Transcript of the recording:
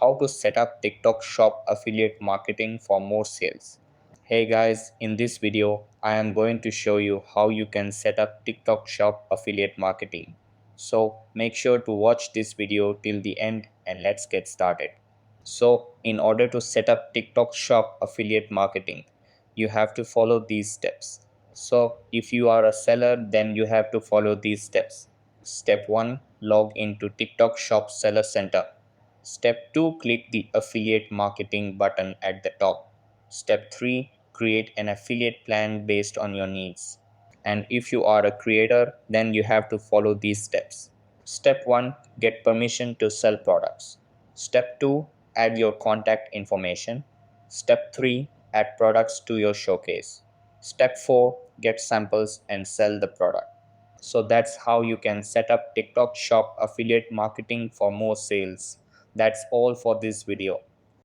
how to set up TikTok shop affiliate marketing for more sales. Hey guys, in this video, I am going to show you how you can set up TikTok shop affiliate marketing. So make sure to watch this video till the end and let's get started. So in order to set up TikTok shop affiliate marketing, you have to follow these steps. So if you are a seller, then you have to follow these steps. Step 1, log into TikTok shop seller center. Step 2, click the affiliate marketing button at the top. Step 3, create an affiliate plan based on your needs. And if you are a creator, then you have to follow these steps. Step 1, get permission to sell products. Step 2, add your contact information. Step 3, add products to your showcase. Step 4, get samples and sell the product. So that's how you can set up TikTok shop affiliate marketing for more sales. That's all for this video.